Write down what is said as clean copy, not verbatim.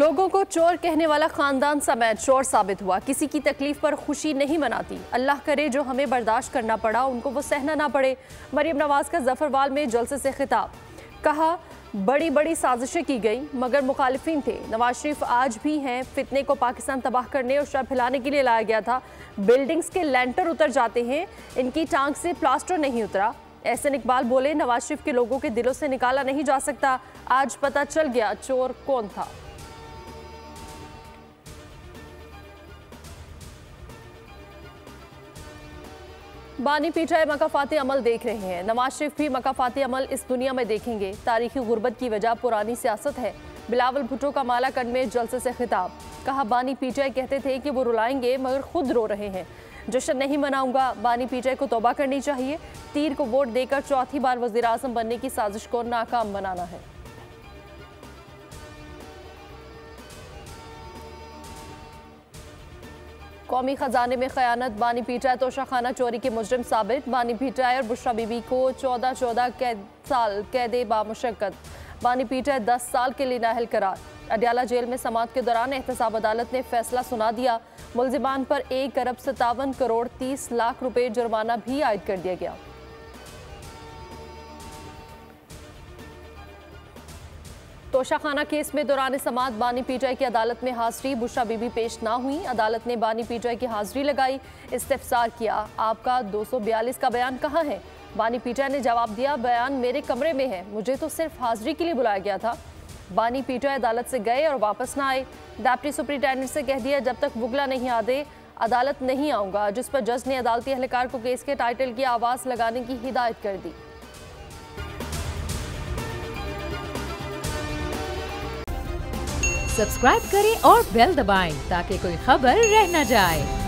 लोगों को चोर कहने वाला खानदान समेत चोर साबित हुआ। किसी की तकलीफ पर खुशी नहीं मनाती। अल्लाह करे जो हमें बर्दाश्त करना पड़ा उनको वो सहना ना पड़े। मरियम नवाज का जफरवाल में जलसे से खिताब। कहा बड़ी बड़ी साजिशें की गई मगर मुखालिफिन थे। नवाज शरीफ आज भी हैं। फितने को पाकिस्तान तबाह करने और शर फैलाने के लिए लाया गया था। बिल्डिंग्स के लेंटर उतर जाते हैं, इनकी टांग से प्लास्टर नहीं उतरा। एहसन इकबाल बोले नवाज शरीफ के लोगों के दिलों से निकाला नहीं जा सकता। आज पता चल गया चोर कौन था। बानी पीटीआई मकाफाती अमल देख रहे हैं। नवाज शरीफ भी मकाफाती अमल इस दुनिया में देखेंगे। तारीखी गुर्बत की वजह पुरानी सियासत है। बिलावल भुट्टो का मालाकंड में जलसे से खिताब। कहा बानी पीटीआई कहते थे कि वो रुलाएंगे मगर खुद रो रहे हैं। जश्न नहीं मनाऊंगा। बानी पीटीआई को तौबा करनी चाहिए। तीर को वोट देकर चौथी बार वजीर आजम बनने की साजिश को नाकाम बनाना है। कौमी खजाने में खयानत। बानी पीटीआई तोशाखाना चोरी के मुजरिम साबित। बानी पीटीआई और बुशरा बीबी को 14 साल कैद बामुशक्कत। बानी पीटीआई 10 साल के लिए नाअहल करार। अडयाला जेल में समाअत के दौरान एहतसाब अदालत ने फैसला सुना दिया। मुलजिमान पर 1 अरब 57 करोड़ 30 लाख रुपए जुर्माना भी आयद कर दिया गया। तोशाखाना केस में दौरान समाअत बानी पीटीआई की अदालत में हाजिरी। बुशरा बीबी पेश ना हुई। अदालत ने बानी पीटीआई की हाजिरी लगाई। इस्तिफसार किया आपका 242 का बयान कहाँ है। बानी पीटीआई ने जवाब दिया बयान मेरे कमरे में है, मुझे तो सिर्फ हाजिरी के लिए बुलाया गया था। बानी पीटीआई अदालत से गए और वापस ना आए। डिप्टी सुपरिटेंडेंट से कह दिया जब तक वुगला नहीं आ दे अदालत नहीं आऊँगा, जिस पर जज ने अदालती एहलकार को केस के टाइटल की आवाज़ लगाने की हिदायत कर दी। सब्सक्राइब करें और बेल दबाएं ताकि कोई खबर रह न जाए।